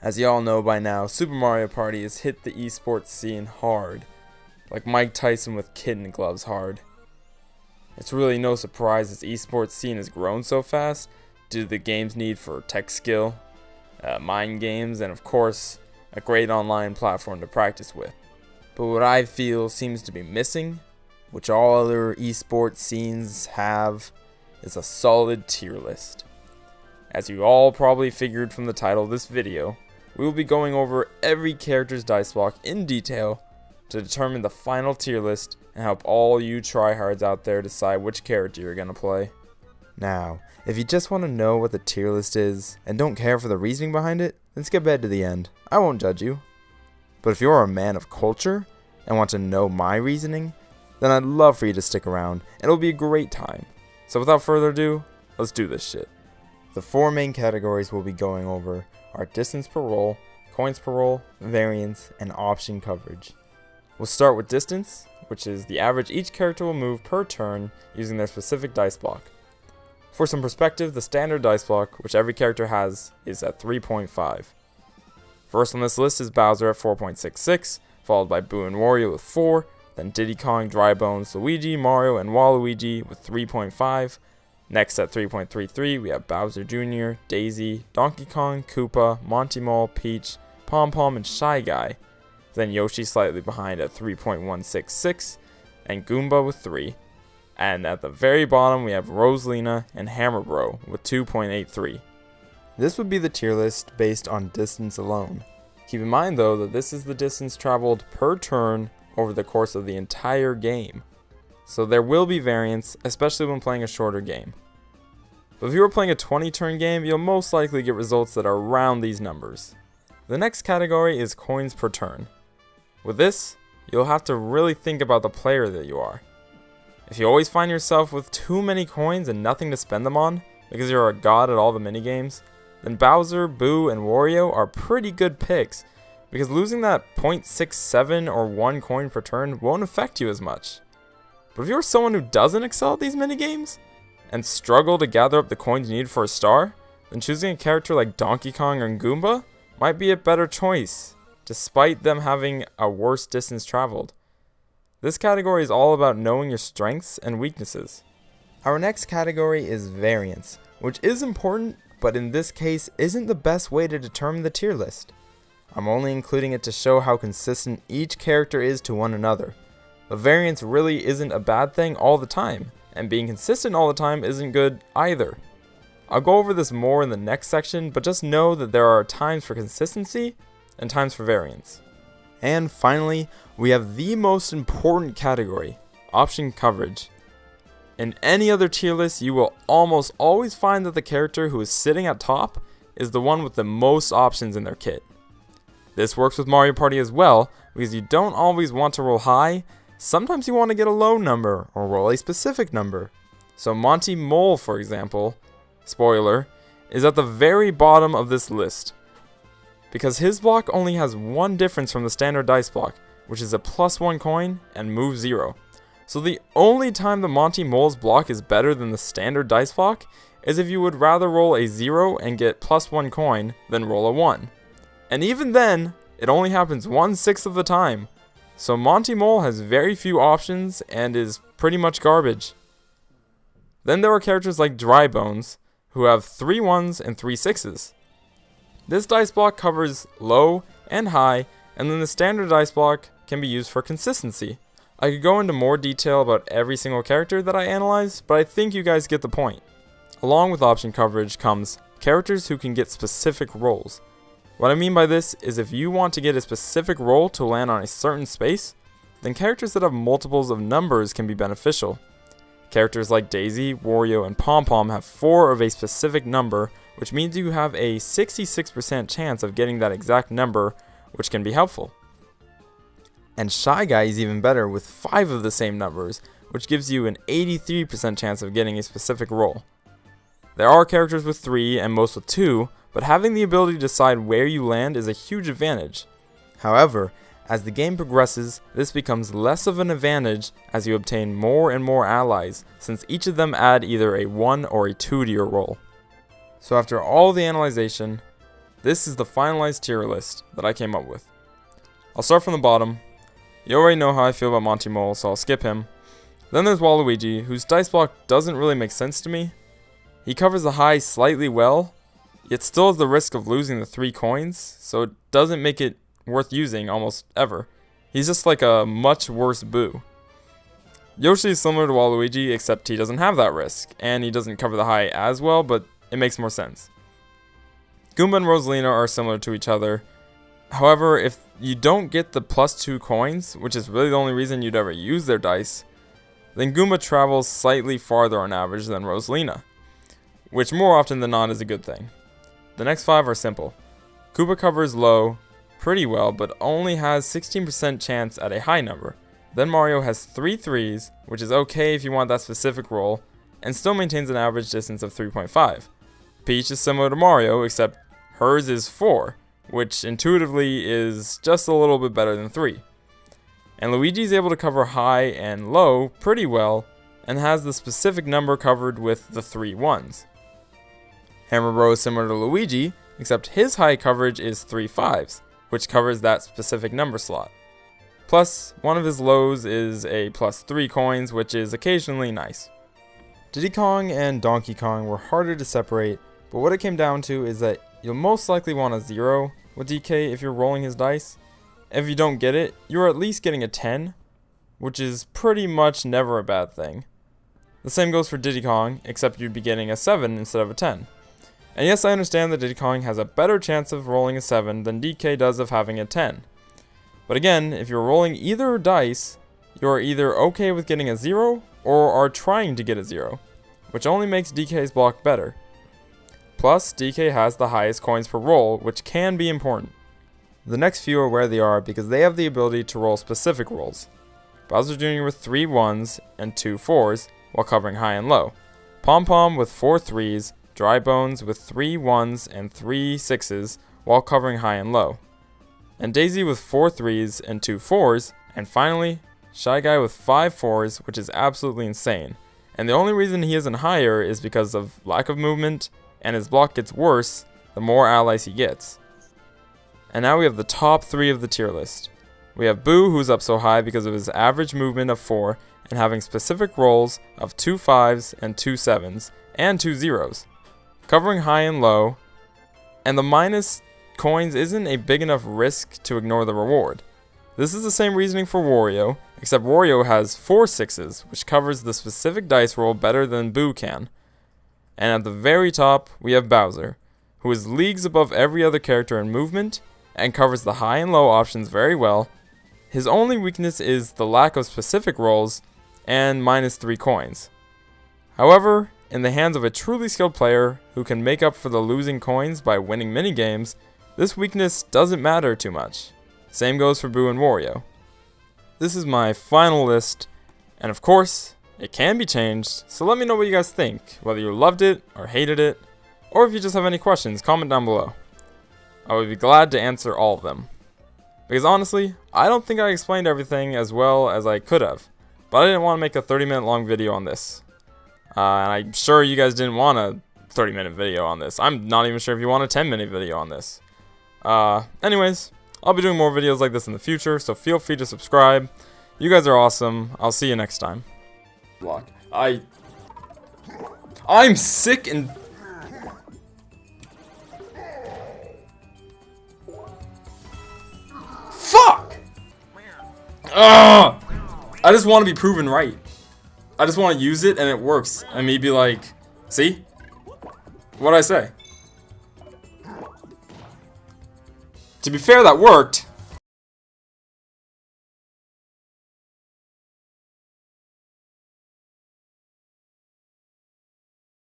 As y'all know by now, Super Mario Party has hit the esports scene hard, like Mike Tyson with kitten gloves hard. It's really no surprise this esports scene has grown so fast due to the game's need for tech skill, mind games, and of course, a great online platform to practice with. But what I feel seems to be missing, which all other esports scenes have, is a solid tier list. As you all probably figured from the title of this video, we will be going over every character's dice block in detail to determine the final tier list and help all you tryhards out there decide which character you're going to play. Now, if you just want to know what the tier list is and don't care for the reasoning behind it, then skip ahead to the end. I won't judge you. But if you're a man of culture and want to know my reasoning, then I'd love for you to stick around and it'll be a great time. So without further ado, let's do this shit. The four main categories we'll be going over are distance per roll, coins per roll, variance, and option coverage. We'll start with distance, which is the average each character will move per turn using their specific dice block. For some perspective, the standard dice block, which every character has, is at 3.5. First on this list is Bowser at 4.66, followed by Boo and Wario with 4, then Diddy Kong, Dry Bones, Luigi, Mario, and Waluigi with 3.5. Next at 3.33, we have Bowser Jr., Daisy, Donkey Kong, Koopa, Monty Mole, Peach, Pom Pom, and Shy Guy. Then Yoshi slightly behind at 3.166, and Goomba with 3. And at the very bottom, we have Rosalina and Hammer Bro with 2.83. This would be the tier list based on distance alone. Keep in mind though that this is the distance traveled per turn over the course of the entire game. So there will be variance, especially when playing a shorter game. But if you are playing a 20 turn game, you'll most likely get results that are around these numbers. The next category is coins per turn. With this, you'll have to really think about the player that you are. If you always find yourself with too many coins and nothing to spend them on, because you're a god at all the minigames, then Bowser, Boo, and Wario are pretty good picks, because losing that 0.67 or 1 coin per turn won't affect you as much. But if you're someone who doesn't excel at these minigames, and struggle to gather up the coins you need for a star, then choosing a character like Donkey Kong or Goomba might be a better choice, despite them having a worse distance traveled. This category is all about knowing your strengths and weaknesses. Our next category is variance, which is important, but in this case isn't the best way to determine the tier list. I'm only including it to show how consistent each character is to one another. But variance really isn't a bad thing all the time, and being consistent all the time isn't good either. I'll go over this more in the next section, but just know that there are times for consistency and times for variance. And finally, we have the most important category, option coverage. In any other tier list, you will almost always find that the character who is sitting at top is the one with the most options in their kit. This works with Mario Party as well, because you don't always want to roll high. Sometimes you want to get a low number, or roll a specific number. So Monty Mole, for example, spoiler, is at the very bottom of this list. Because his block only has one difference from the standard dice block, which is a +1 coin and move 0. So the only time the Monty Mole's block is better than the standard dice block is if you would rather roll a 0 and get +1 coin than roll a 1. And even then, it only happens 1/6 of the time. So Monty Mole has very few options and is pretty much garbage. Then there are characters like Dry Bones, who have 3 1s and 3 6s. This dice block covers low and high, and then the standard dice block can be used for consistency. I could go into more detail about every single character that I analyzed, but I think you guys get the point. Along with option coverage comes characters who can get specific rolls. What I mean by this is if you want to get a specific roll to land on a certain space, then characters that have multiples of numbers can be beneficial. Characters like Daisy, Wario, and Pom Pom have 4 of a specific number, which means you have a 66% chance of getting that exact number, which can be helpful. And Shy Guy is even better with 5 of the same numbers, which gives you an 83% chance of getting a specific roll. There are characters with 3 and most with 2, but having the ability to decide where you land is a huge advantage. However, as the game progresses, this becomes less of an advantage as you obtain more and more allies, since each of them add either a 1 or a 2 to your roll. So after all the analyzation, this is the finalized tier list that I came up with. I'll start from the bottom. You already know how I feel about Monty Mole, so I'll skip him. Then there's Waluigi, whose dice block doesn't really make sense to me. He covers the high slightly well, yet still has the risk of losing the 3 coins, so it doesn't make it worth using almost ever. He's just like a much worse Boo. Yoshi is similar to Waluigi, except he doesn't have that risk, and he doesn't cover the high as well, but it makes more sense. Goomba and Rosalina are similar to each other. However, if you don't get the +2 coins, which is really the only reason you'd ever use their dice, then Goomba travels slightly farther on average than Rosalina, which more often than not is a good thing. The next 5 are simple. Koopa covers low pretty well, but only has 16% chance at a high number. Then Mario has 3 threes, which is okay if you want that specific roll, and still maintains an average distance of 3.5. Peach is similar to Mario, except hers is 4, which intuitively is just a little bit better than 3. And Luigi is able to cover high and low pretty well, and has the specific number covered with the 3 ones. Hammer Bro is similar to Luigi, except his high coverage is 3 5s, which covers that specific number slot. Plus, one of his lows is a +3 coins, which is occasionally nice. Diddy Kong and Donkey Kong were harder to separate, but what it came down to is that you'll most likely want a 0 with DK if you're rolling his dice. If you don't get it, you're at least getting a 10, which is pretty much never a bad thing. The same goes for Diddy Kong, except you'd be getting a 7 instead of a 10. And yes, I understand that Diddy Kong has a better chance of rolling a 7 than DK does of having a 10. But again, if you're rolling either dice, you're either okay with getting a 0 or are trying to get a 0, which only makes DK's block better. Plus, DK has the highest coins per roll, which can be important. The next few are where they are because they have the ability to roll specific rolls. Bowser Jr. with 3 1s and 2 4s while covering high and low. Pom Pom with 4 3s, Dry Bones with 3 1s and 3 6s while covering high and low. And Daisy with 4 3s and 2 4s, and finally, Shy Guy with 5 4s, which is absolutely insane. And the only reason he isn't higher is because of lack of movement, and his block gets worse the more allies he gets. And now we have the top 3 of the tier list. We have Boo, who's up so high because of his average movement of 4 and having specific rolls of 2 5s and 2 7s and 2 0s, covering high and low, and the minus coins isn't a big enough risk to ignore the reward. This is the same reasoning for Wario, except Wario has 4 6s, which covers the specific dice roll better than Boo can. And at the very top, we have Bowser, who is leagues above every other character in movement, and covers the high and low options very well. His only weakness is the lack of specific rolls, and -3 coins. However, in the hands of a truly skilled player who can make up for the losing coins by winning minigames, this weakness doesn't matter too much. Same goes for Boo and Wario. This is my final list, and of course, it can be changed, so let me know what you guys think, whether you loved it or hated it, or if you just have any questions, comment down below. I would be glad to answer all of them. Because honestly, I don't think I explained everything as well as I could have, but I didn't want to make a 30-minute long video on this. And I'm sure you guys didn't want a 30-minute video on this. I'm not even sure if you want a 10-minute video on this. Anyways, I'll be doing more videos like this in the future, so feel free to subscribe. You guys are awesome. I'll see you next time. Block. I'm sick and... Fuck! Ugh! I just want to be proven right. I just want to use it and it works. And me be like, see? What'd I say? To be fair, that worked.